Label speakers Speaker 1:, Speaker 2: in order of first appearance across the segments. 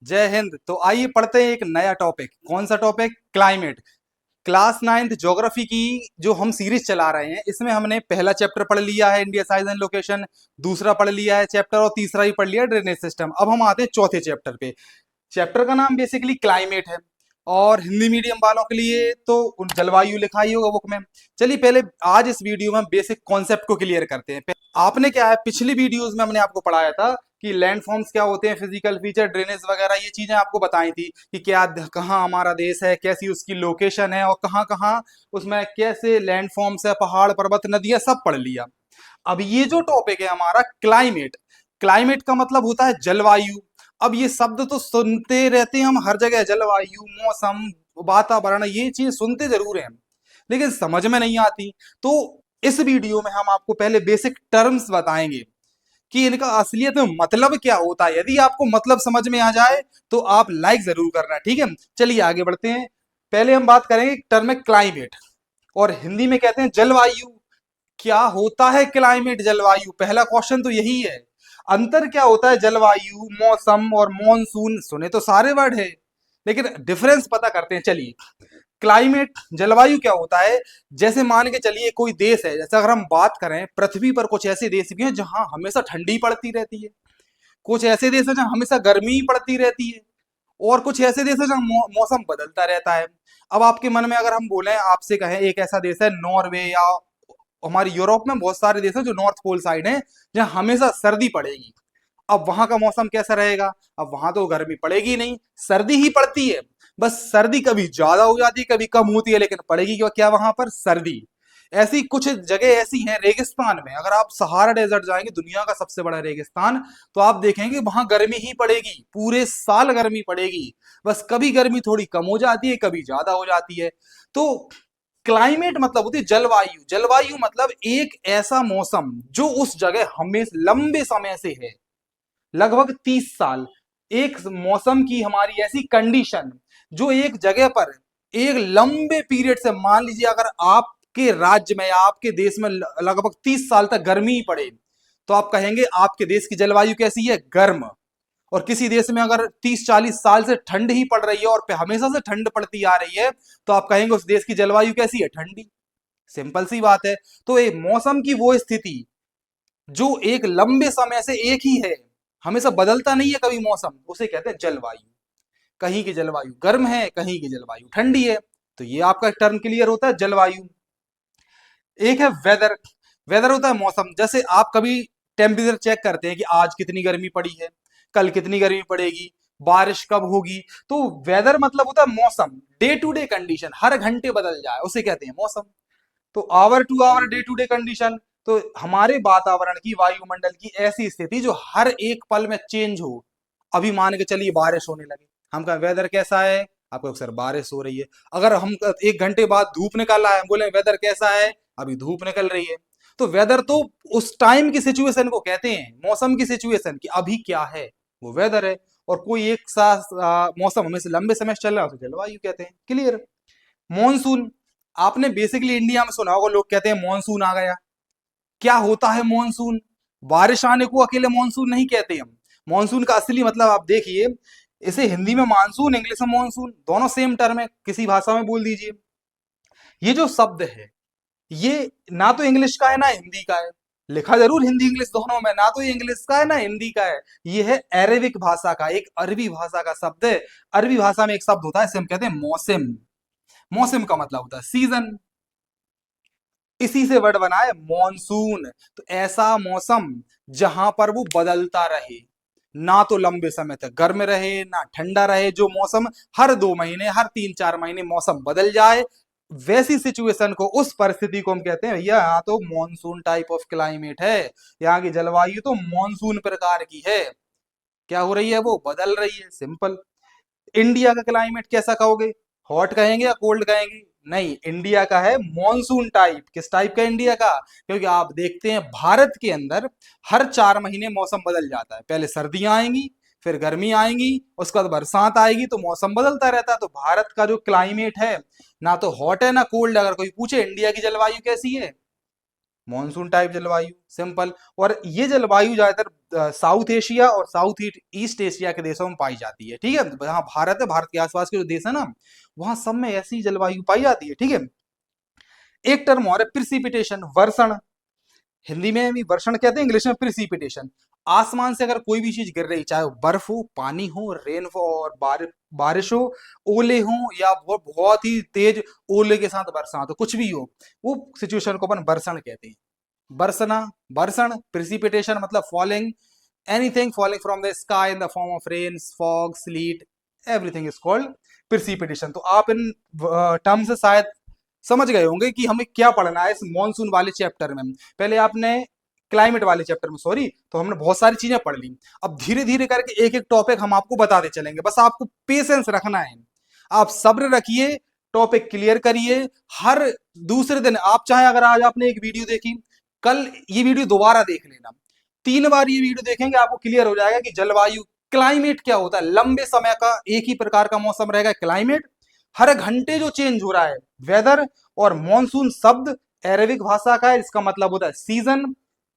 Speaker 1: जय हिंद। तो आइए पढ़ते हैं एक नया टॉपिक। कौन सा topic? Climate. Class ninth geography की जो हम सीरीज चला रहे हैं, इसमें हमने पहला चैप्टर पढ़ लिया है इंडिया साइज एंड लोकेशन, दूसरा पढ़ लिया है चैप्टर और तीसरा ही पढ़ लिया है ड्रेनेज सिस्टम। अब हम आते हैं चौथे चैप्टर पे। चैप्टर का नाम बेसिकली क्लाइमेट है और हिंदी मीडियम वालों के लिए तो जलवायु लिखा ही होगा बुक में। चलिए पहले आज इस वीडियो में बेसिक कॉन्सेप्ट को क्लियर करते हैं। आपने क्या है, पिछली वीडियोस में हमने आपको पढ़ाया था कि लैंडफॉर्म्स क्या होते हैं, फिजिकल फीचर, ड्रेनेज वगैरह ये चीजें आपको बताई थी कि क्या कहाँ हमारा देश है, कैसी उसकी लोकेशन है और कहाँ कहाँ उसमें कैसे लैंडफॉर्म्स है, पहाड़ पर्वत नदियां सब पढ़ लिया। अब ये जो टॉपिक है हमारा क्लाइमेट, क्लाइमेट का मतलब होता है जलवायु। अब ये शब्द तो सुनते रहते हैं हम हर जगह, जलवायु, मौसम, वातावरण, ये चीज सुनते जरूर हैं लेकिन समझ में नहीं आती। तो इस वीडियो में हम आपको पहले बेसिक टर्म्स बताएंगे कि इनका असलियत में मतलब क्या होता है। यदि आपको मतलब समझ में आ जाए तो आप लाइक जरूर करना, ठीक है। चलिए आगे बढ़ते हैं। पहले हम बात करेंगे टर्म है क्लाइमेट, और हिंदी में कहते हैं जलवायु। क्या होता है क्लाइमेट, जलवायु? पहला क्वेश्चन तो यही है। अंतर क्या होता है जलवायु, मौसम और मॉनसून? सुने तो सारे वर्ड है लेकिन डिफरेंस पता करते हैं। चलिए, क्लाइमेट, जलवायु क्या होता है? जैसे मान के चलिए कोई देश है, जैसे अगर हम बात करें पृथ्वी पर कुछ ऐसे देश भी हैं जहां हमेशा ठंडी पड़ती रहती है, कुछ ऐसे देश है जहां हमेशा गर्मी ही पड़ती रहती है, और कुछ ऐसे देश है जहां मौसम बदलता रहता है। अब आपके मन में अगर हम बोले, आपसे कहें एक ऐसा देश है नॉर्वे, या हमारी यूरोप में बहुत सारे देश हैं जो नॉर्थ पोल साइड है जहां हमेशा सर्दी पड़ेगी। अब वहां का मौसम कैसा रहेगा? अब वहां तो गर्मी पड़ेगी नहीं, सर्दी ही पड़ती है। बस सर्दी कभी ज्यादा हो जाती है, कभी कम होती है, लेकिन पड़ेगी क्या क्या वहां पर? सर्दी। ऐसी कुछ जगह ऐसी हैं रेगिस्तान में, अगर आप सहारा डेजर्ट जाएंगे, दुनिया का सबसे बड़ा रेगिस्तान, तो आप देखेंगे वहां गर्मी ही पड़ेगी, पूरे साल गर्मी पड़ेगी। बस कभी गर्मी थोड़ी कम हो जाती है, कभी ज्यादा हो जाती है। तो क्लाइमेट मतलब होती है जलवायु। जलवायु मतलब एक ऐसा मौसम जो उस जगह हमेशा लंबे समय से है, लगभग 30 साल। एक मौसम की हमारी ऐसी कंडीशन जो एक जगह पर एक लंबे पीरियड से, मान लीजिए अगर आपके राज्य में या आपके देश में लगभग 30 साल तक गर्मी ही पड़े, तो आप कहेंगे आपके देश की जलवायु कैसी है? गर्म। और किसी देश में अगर 30-40 साल से ठंड ही पड़ रही है और हमेशा से ठंड पड़ती आ रही है, तो आप कहेंगे उस देश की जलवायु कैसी है? ठंडी। सिंपल सी बात है। तो एक मौसम की वो स्थिति जो एक लंबे समय से एक ही है, हमेशा बदलता नहीं है कभी मौसम, उसे कहते हैं जलवायु। कहीं की जलवायु गर्म है, कहीं की जलवायु ठंडी है। तो ये आपका टर्म क्लियर होता है जलवायु। एक है वेदर। वेदर होता है मौसम। जैसे आप कभी टेम्परेचर चेक करते हैं कि आज कितनी गर्मी पड़ी है, कल कितनी गर्मी पड़ेगी, बारिश कब होगी। तो वेदर मतलब होता है मौसम, डे टू डे कंडीशन, हर घंटे बदल जाए उसे कहते हैं मौसम। तो hour to hour, day to day condition, तो हमारे वातावरण की, वायुमंडल की ऐसी स्थिति जो हर एक पल में चेंज हो। अभी मान के चलिए बारिश होने लगे, हम कहें वेदर कैसा है? आपको सर बारिश हो रही है। अगर हम 1 घंटे बाद धूप निकल आए, हम बोले वेदर कैसा है? अभी धूप निकल रही है। तो वेदर तो उस टाइम की सिचुएशन को कहते हैं, मौसम की सिचुएशन की अभी क्या है, वो वेदर है। और कोई एक साथ मौसम हमेशा लंबे समय से चल रहा है उसे जलवायु कहते हैं। क्लियर? मॉनसून, आपने बेसिकली इंडिया में सुना होगा, लोग कहते हैं मॉनसून आ गया। क्या होता है मॉनसून? बारिश आने को अकेले मॉनसून नहीं कहते हम। मॉनसून का असली मतलब आप देखिए, इसे हिंदी में मानसून, इंग्लिश में मॉनसून, दोनों सेम टर्म है, किसी भाषा में बोल दीजिए। ये जो शब्द है, ये ना तो इंग्लिश का है ना हिंदी का है। लिखा जरूर हिंदी इंग्लिश दोनों में, ना तो ये इंग्लिश का है ना हिंदी का है। ये है अरेबिक भाषा का, एक अरबी भाषा का शब्द है। अरबी भाषा में एक शब्द होता है, इसे हम कहते हैं मौसम। मौसम का मतलब होता है सीजन, इसी से वर्ड बना है मॉनसून। तो ऐसा मौसम जहां पर वो बदलता रहे, ना तो लंबे समय तक गर्म रहे ना ठंडा रहे, जो मौसम हर 2 महीने, हर 3-4 महीने मौसम बदल जाए, वैसी सिचुएशन को, उस परिस्थिति को हम कहते हैं भैया यहाँ तो मॉनसून टाइप ऑफ क्लाइमेट है। यहाँ की जलवायु तो मॉनसून प्रकार की है। क्या हो रही है? वो बदल रही है, सिंपल। इंडिया का क्लाइमेट कैसा कहोगे? हॉट कहेंगे या कोल्ड कहेंगे? नहीं, इंडिया का है मॉनसून टाइप। किस टाइप का इंडिया का? क्योंकि आप देखते हैं भारत के अंदर हर 4 महीने मौसम बदल जाता है। पहले सर्दियां आएंगी, फिर गर्मी आएंगी, उसके बाद बरसात आएगी, तो मौसम बदलता रहता है। तो भारत का जो क्लाइमेट है, ना तो हॉट है ना कोल्ड। अगर कोई पूछे इंडिया की जलवायु कैसी है, मॉनसून टाइप जलवायु, सिंपल। और ये जलवायु ज्यादातर साउथ एशिया और साउथ ईस्ट एशिया के देशों में पाई जाती है, ठीक है। जहाँ भारत है, भारत के आसपास के जो देश है ना, वहां सब में ऐसी जलवायु पाई जाती है, ठीक है। एक टर्म और है प्रिसिपिटेशन, वर्षण। हिंदी में भी वर्षण कहते हैं, इंग्लिश में प्रिसिपिटेशन। आसमान से अगर कोई भी चीज गिर रही, चाहे वो बर्फ हो, पानी हो, रेन हो और बारिश हो, ओले हो, या वो बहुत ही तेज ओले के साथ बरसात हो, कुछ भी हो, वो सिचुएशन को अपन वर्षण कहते हैं। बरसना, वर्षण, प्रिसिपिटेशन मतलब falling, anything falling from the sky in the form of rain, fog, slit, everything is called precipitation. तो आप इन टर्म से शायद समझ गए होंगे कि हमें क्या पढ़ना है इस मॉनसून वाले चैप्टर में। पहले आपने क्लाइमेट वाले चैप्टर में, सॉरी, तो हमने बहुत सारी चीजें पढ़ ली। अब धीरे धीरे करके एक एक टॉपिक हम आपको बताते चलेंगे, बस आपको पेशेंस रखना है, आप सब्र रखिए, टॉपिक क्लियर करिए। हर दूसरे दिन आप चाहे, अगर आज आपने एक वीडियो देखी, कल ये वीडियो दोबारा देख लेना, 3 बार ये वीडियो देखेंगे, आपको क्लियर हो जाएगा कि जलवायु, क्लाइमेट क्या होता है। लंबे समय का एक ही प्रकार का मौसम रहेगा क्लाइमेट, हर घंटे जो चेंज हो रहा है वेदर। और मॉनसून शब्द अरेबिक भाषा का है, इसका मतलब होता है सीजन।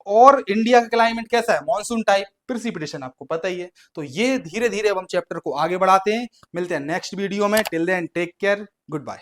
Speaker 1: और इंडिया का क्लाइमेट कैसा है, मॉनसून टाइप, प्रिसिपिटेशन आपको पता ही है। तो ये धीरे धीरे अब हम चैप्टर को आगे बढ़ाते हैं। मिलते हैं नेक्स्ट वीडियो में, till then take care, good bye.